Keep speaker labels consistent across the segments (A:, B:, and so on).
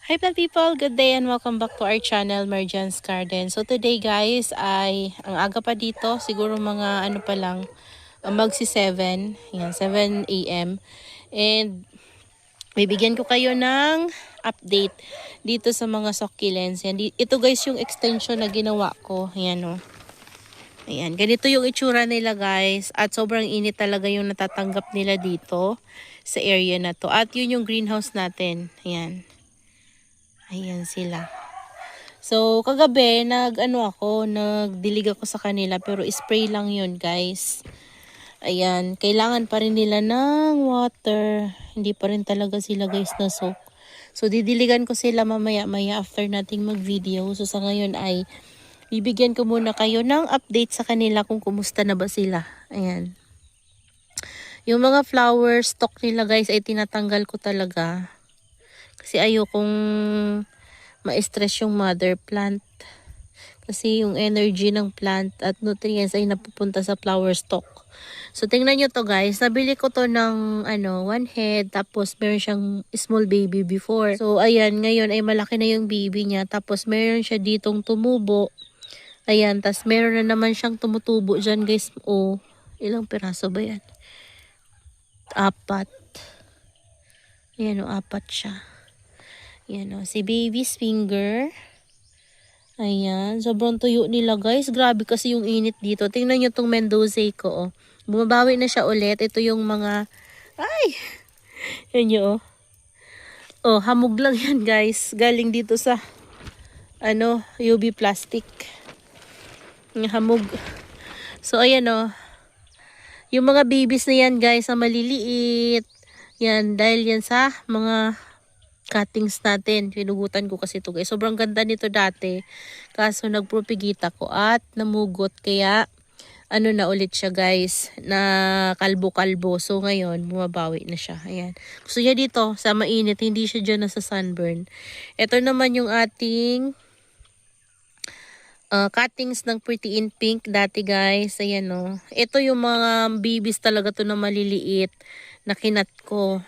A: Hi plant people, good day and welcome back to our channel, Merjan's Garden. So today guys ay ang aga pa dito, siguro mga ano pa lang, magsi 7, yan 7 AM. And bibigyan ko kayo ng update dito sa mga succulents. Yan, ito guys yung extension na ginawa ko. Yan o. Ayan, ganito yung itsura nila guys. At sobrang init talaga yung natatanggap nila dito sa area na to. At yun yung greenhouse natin. Ayan. Ayan sila. So, kagabi, nagdilig ako sa kanila, pero spray lang yun, guys. Ayan, kailangan pa rin nila ng water. Hindi pa rin talaga sila, guys, na soak. So, didiligan ko sila mamaya-maya after nating mag-video. So, sa ngayon ay bibigyan ko muna kayo ng update sa kanila kung kumusta na ba sila. Ayan. Yung mga flower stock nila, guys, ay tinatanggal ko talaga. Kasi ayokong ma-stress yung mother plant. Kasi yung energy ng plant at nutrients ay napupunta sa flower stalk. So, tingnan nyo to guys. Nabili ko to ng one head. Tapos, meron siyang small baby before. So, ayan. Ngayon ay malaki na yung baby niya. Tapos, meron siya ditong tumubo. Ayan. Tapos, meron na naman siyang tumutubo dyan guys. Oh, ilang piraso ba yan? 4. Ayan o, 4 siya. Ayan o, si baby's finger. Ayan, sobrang tuyo nila guys. Grabe kasi yung init dito. Tingnan nyo tong Mendoza ko. Oh. Bumabawi na siya ulit. Ito yung mga... Ay! Yan nyo oh. Oh, hamog lang yan guys. Galing dito sa UV plastic. Yung hamog. So ayan oh. Yung mga babies na yan guys na maliliit. Yan, dahil yan sa mga cuttings natin. Pinugutan ko kasi ito guys. Sobrang ganda nito dati. Kaso nagpropagate ako at namugot. Kaya na ulit siya guys. Na kalbo-kalbo. So ngayon bumabawi na siya. Ayan. Gusto niya dito sa mainit. Hindi siya dyan nasa sunburn. Ito naman yung ating cuttings ng Pretty in Pink dati guys. Ayan o. Ito yung mga babies talaga to na maliliit. Na kinat ko.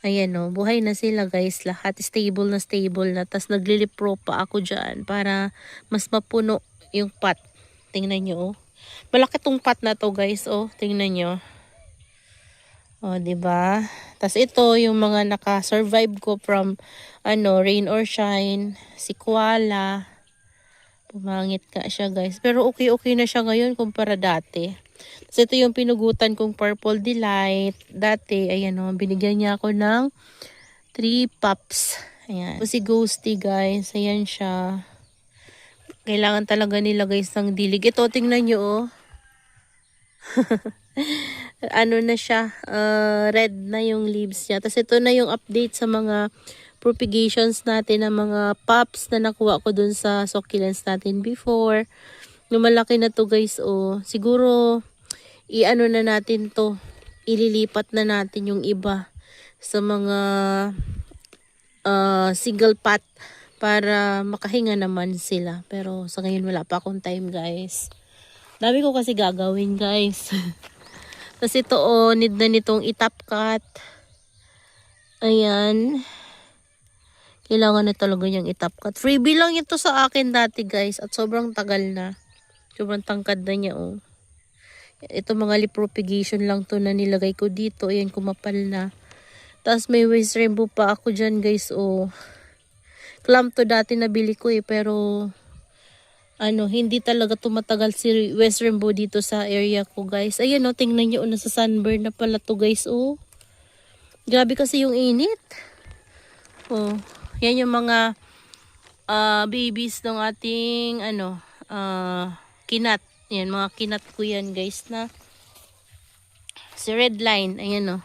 A: Ayan o, buhay na sila guys. Lahat stable na. Tapos naglilipro pa ako dyan para mas mapuno yung pot. Tingnan nyo o. Malaki tong pot na to guys o. Tingnan nyo. O, diba? Tapos ito yung mga naka-survive ko from rain or shine. Si Koala. Pumangit ka siya guys. Pero okay na siya ngayon kumpara dati. So, ito yung pinugutan kong Purple Delight. Dati, ayan o, binigyan niya ako ng 3 pups. Ayan. So, si Ghosty, guys. Ayan siya. Kailangan talaga nila, guys, ng dilig. Ito, tingnan nyo, oh. Na siya. Red na yung leaves niya. Tapos, ito na yung update sa mga propagations natin ng mga pups na nakuha ko dun sa succulents natin before. Lumalaki na to, guys, oh. Siguro na natin to, ililipat na natin yung iba sa mga single pot para makahinga naman sila. Pero sa ngayon wala pa akong time guys. Dami ko kasi gagawin guys. Kasi ito need na nitong itap cut. Ayan. Kailangan na talaga niyang itap cut. Freebie lang ito sa akin dati guys. At sobrang tagal na. Sobrang tangkad na niya oh. Ito mga leaf propagation lang to na nilagay ko dito. Ayan, kumapal na. Tapos may West Rainbow pa ako dyan guys. Oh. Clam to dati nabili ko pero hindi talaga tumatagal si West Rainbow dito sa area ko guys. Ayan tingnan nyo. Nasa sunburn na pala to guys. Oh. Grabe kasi yung init. Oh. Yan yung mga babies ng ating kinat. Yan, mga kinat ko yan guys na si Red Line. Ayan o.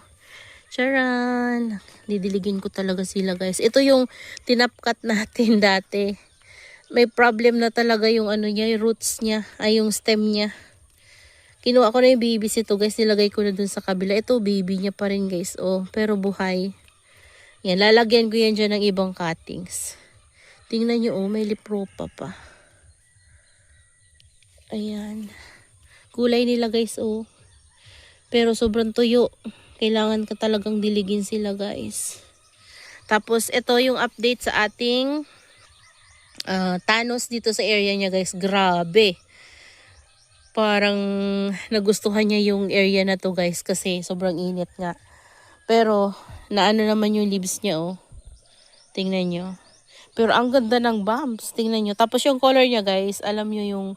A: Charan. Didiligin ko talaga sila guys. Ito yung tinapkat natin dati. May problem na talaga yung niya, yung roots niya. Ay, yung stem niya. Kinuha ko na yung babies ito guys. Nilagay ko na dun sa kabila. Ito baby niya pa rin guys. Oh, pero buhay. Yan, lalagyan ko yan dyan ng ibang cuttings. Tingnan nyo may lipropa pa. Ayan. Kulay nila guys oh. Pero sobrang tuyo. Kailangan ka talagang diligin sila guys. Tapos ito yung update sa ating Thanos dito sa area niya guys. Grabe. Parang nagustuhan niya yung area na to guys kasi sobrang init nga. Pero naano naman yung leaves niya oh. Tingnan nyo. Pero ang ganda ng bumps. Tingnan nyo. Tapos yung color niya guys. Alam nyo yung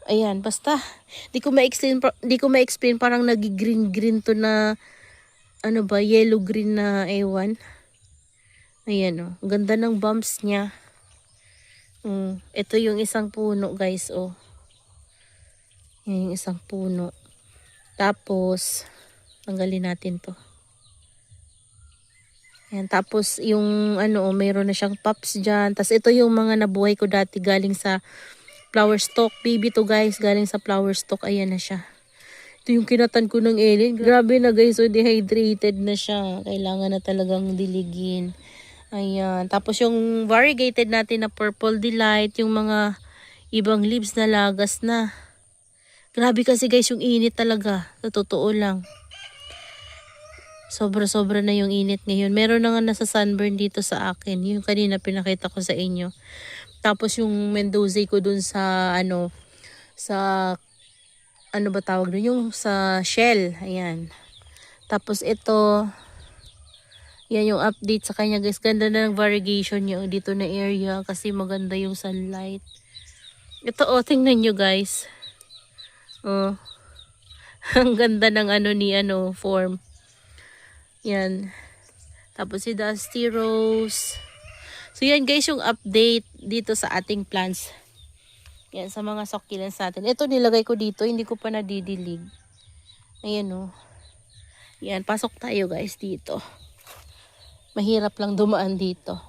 A: ayan. Basta. Di ko ma-explain. Parang nagi-green-green to na ano ba? Yellow-green na ewan. Ayan oh. Ang ganda ng bumps niya. Ito yung isang puno guys oh. Yan yung isang puno. Tapos, tanggalin natin to. Yan, tapos yung ano, mayroon na siyang pops dyan. Tapos ito yung mga nabuhay ko dati galing sa flower stalk. Baby to guys, galing sa flower stalk. Ayan na siya. Ito yung kinatan ko ng Ellen. Grabe na guys, so dehydrated na siya. Kailangan na talagang diligin. Ayan. Tapos yung variegated natin na purple delight, yung mga ibang leaves na lagas na. Grabe kasi guys yung init talaga. Sa totoo lang. Sobra-sobra na yung init ngayon. Meron na nga nasa sunburn dito sa akin. Yung kanina pinakita ko sa inyo. Tapos yung Mendoza ko dun sa ano ba tawag dun? Yung sa shell. Ayan. Tapos ito, yan yung update sa kanya guys. Ganda na ng variegation niya dito na area kasi maganda yung sunlight. Ito oh, tingnan nyo guys. Oh. Ang ganda ng form. Yan. Tapos si Dusty Rose. So yan guys yung update dito sa ating plants. Yan sa mga succulents natin. Ito nilagay ko dito, hindi ko pa nadidilig. Ayan oh. Yan, pasok tayo guys dito. Mahirap lang dumaan dito.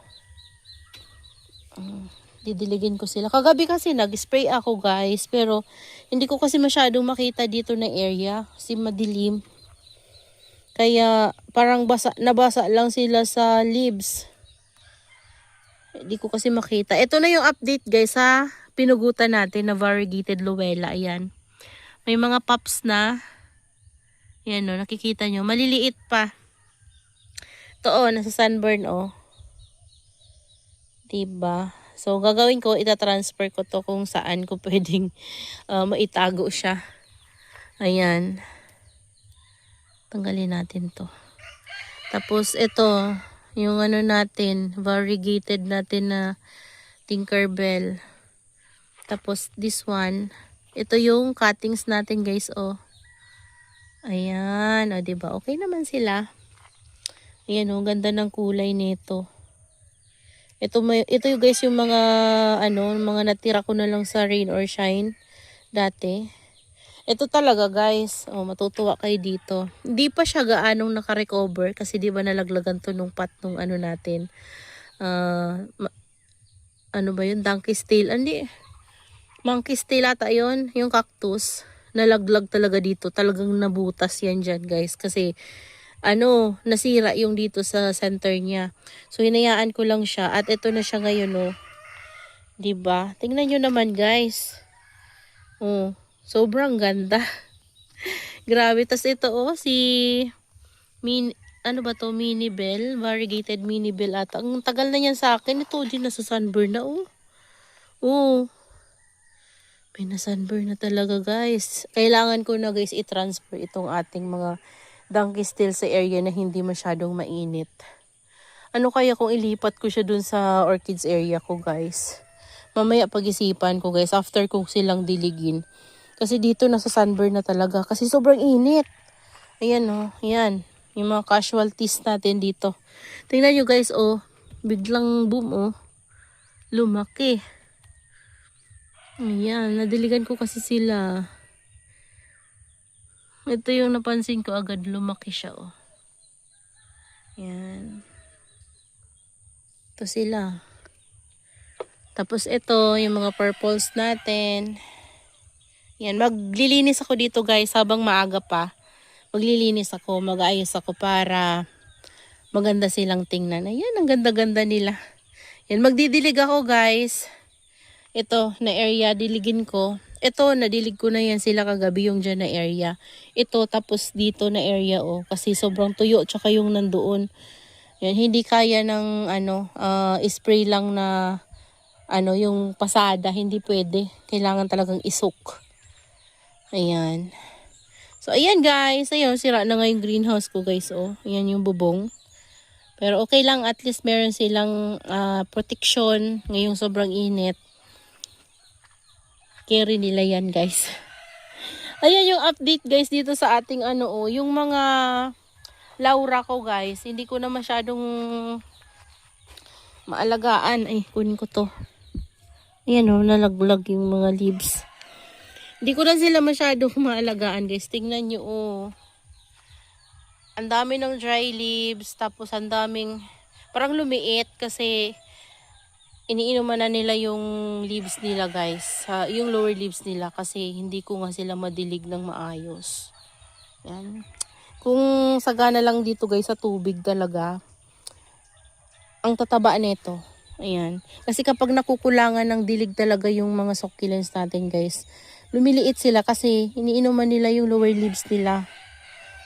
A: Didiligin ko sila. Kagabi kasi nag-spray ako guys. Pero hindi ko kasi masyadong makita dito na area. Kasi madilim. Kaya parang nabasa lang sila sa leaves. Hindi ko kasi makita. Ito na yung update guys ha. Pinugutan natin na variegated Luella. Ayan. May mga pops na. Ayan o. Nakikita nyo. Maliliit pa. Ito o. Nasa sunburn o. Diba? So, gagawin ko, itatransfer ko to kung saan ko pwedeng maitago siya. Ayan. Tanggalin natin to. Tapos, ito, yung natin, variegated natin na Tinkerbell. Tapos, this one, ito yung cuttings natin, guys, oh. Ayan, o, diba? Okay naman sila. Ayan, oh, ganda ng kulay nito. Ito yung guys yung mga mga natira ko na lang sa rain or shine dati. Ito talaga guys, oh matutuwa kayo dito. Hindi pa siya gaanong naka-recover kasi 'di ba nalaglagan to nung pot nung natin. Ano ba 'yun? Donkey's tail. Hindi. Monkey's tail ata 'yun, yung cactus. Nalaglag talaga dito. Talagang nabutas yan diyan guys kasi nasira yung dito sa center niya. So, hinayaan ko lang siya. At ito na siya ngayon, oh. Diba? Tingnan nyo naman, guys. Oh, sobrang ganda. Grabe. Tas ito, oh, Mini Bell. Variegated Mini Bell ata. Ang tagal na yan sa akin. Ito din nasa sunburn na, oh. Oh. May na sunburn na talaga, guys. Kailangan ko na, guys, i-transfer itong ating mga donkey still sa area na hindi masyadong mainit. Ano kaya kung ilipat ko siya dun sa orchids area ko guys? Mamaya pag-isipan ko guys after kong silang diligin. Kasi dito nasa sunburn na talaga kasi sobrang init. Ayan oh, ayan. Yung mga casualties natin dito. Tingnan nyo guys oh, biglang boom oh. Lumaki. Ayan, nadiligan ko kasi sila. Ito yung napansin ko agad, lumaki siya, oh. Yan. Ito sila. Tapos ito, yung mga purples natin. Yan, maglilinis ako dito guys, habang maaga pa. Maglilinis ako, mag-aayos ako para maganda silang tingnan. Ayan, ang ganda-ganda nila. Yan, magdidilig ako guys. Ito, na area, diligin ko. Ito, nadilig ko na yan sila kagabi yung dyan na area. Ito, tapos dito na area, oh. Kasi sobrang tuyo, tsaka yung nandoon. Yan, hindi kaya ng spray lang na yung pasada, hindi pwede. Kailangan talagang isok. Ayan. So, ayan guys. Ayun, sira na nga yung greenhouse ko guys. Oh, ayan yung bubong. Pero okay lang, at least meron silang protection ngayong sobrang init. Carry nila yan guys. Ayan yung update guys dito sa ating yung mga laura ko guys. Hindi ko na masyadong maalagaan. Ay, kunin ko to. Ayan nalaglag yung mga leaves. Hindi ko na sila masyadong maalagaan guys. Tingnan nyo Ang dami ng dry leaves. Tapos ang daming parang lumiit kasi iniinuman na nila yung leaves nila guys. Yung lower leaves nila kasi hindi ko nga sila madilig ng maayos. Yan. Kung sagana lang dito guys sa tubig talaga, ang tataba nito. Ayan. Kasi kapag nakukulangan ng dilig talaga yung mga succulents natin guys, lumiliit sila kasi iniinuman nila yung lower leaves nila.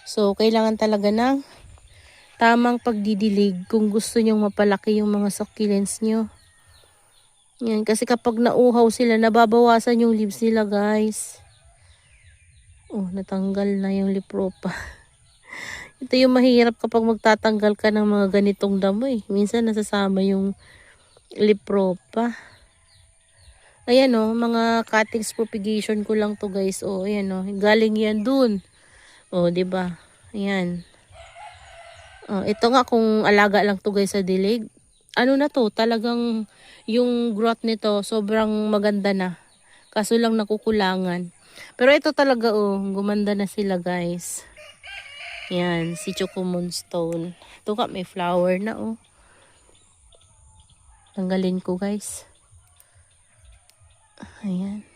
A: So, kailangan talaga ng tamang pagdidilig kung gusto nyong mapalaki yung mga succulents nyo. Yan, kasi kapag nauhaw sila, nababawasan yung leaves nila guys. Oh, natanggal na yung lipropa. Ito yung mahirap kapag magtatanggal ka ng mga ganitong damo Minsan nasasama yung lipropa. Ayan mga cuttings propagation ko lang to guys. Ayan galing yan dun. 'Di ba? Ayan. Ito nga kung alaga lang to guys sa dilig. Na to, talagang yung growth nito sobrang maganda na. Kaso lang nakukulangan. Pero ito talaga gumanda na sila guys. Yan, si Choco Moonstone. Ito nga may flower na Tanggalin ko guys. Ayan.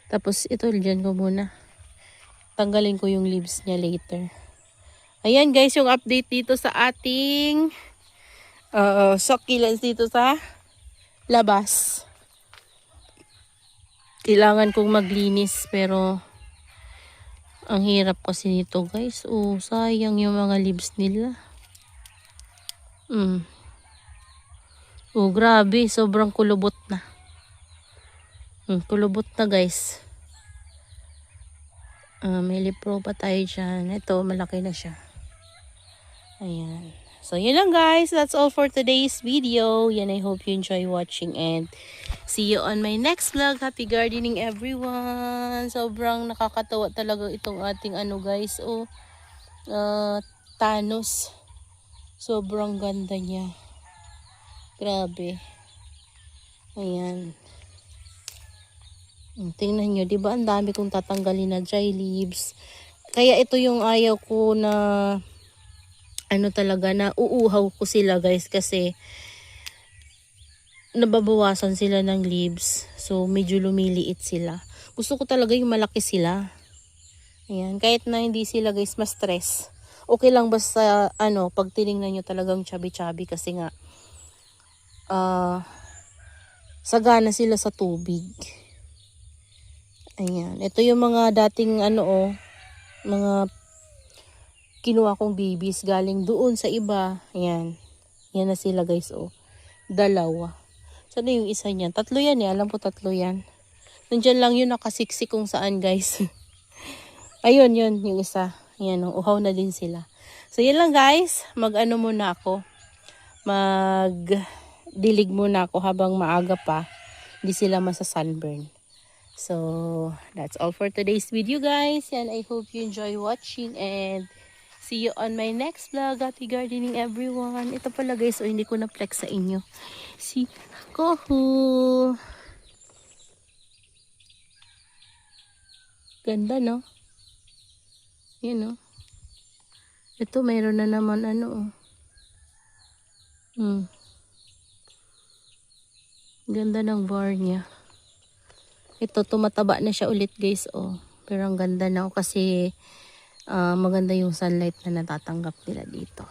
A: Tapos ito, dyan ko muna. Tanggalin ko yung leaves niya later. Ayan guys, yung update dito sa ating succulents dito sa labas. Kailangan kong maglinis pero ang hirap kasi nito guys. Sayang yung mga leaves nila. Grabe, sobrang kulubot na. Kulubot na guys. May lipro pa tayo dyan. Ito, malaki na siya. Ayan. So, yun lang guys. That's all for today's video. Yan, I hope you enjoy watching and see you on my next vlog. Happy gardening everyone. Sobrang nakakatawa talaga itong ating guys. Thanos. Sobrang ganda niya. Grabe. Ayan. Tingnan nyo, diba ang dami kong tatanggalin na dry leaves. Kaya ito yung ayaw ko na talaga na uuhaw ko sila guys kasi nababawasan sila ng leaves. So medyo lumiliit sila. Gusto ko talaga yung malaki sila. Ayan, kahit na hindi sila guys ma-stress. Okay lang basta pag tinignan nyo talagang chubby-chubby kasi nga sagana sila sa tubig. Ayan. Ito yung mga dating mga kinuha kong babies galing doon sa iba. Ayan. Yan na sila guys Dalawa. Sana yung isa niyan? Tatlo yan Alam ko tatlo yan. Nandiyan lang yun nakasiksik kung saan guys. Ayun yun yung isa. Ayan uhaw na din sila. So yan lang guys. Muna ako. Dilig muna ako habang maaga pa. Hindi sila masa-sunburn. So, that's all for today's video guys. And I hope you enjoy watching and see you on my next vlog. Happy gardening everyone. Ito pala guys, hindi ko na-flex sa inyo. Si Kohu. Ganda no? Yan Ito mayroon na naman Ganda ng bar niya. Ito, tumataba na siya ulit guys Pero ang ganda na kasi maganda yung sunlight na natatanggap nila dito.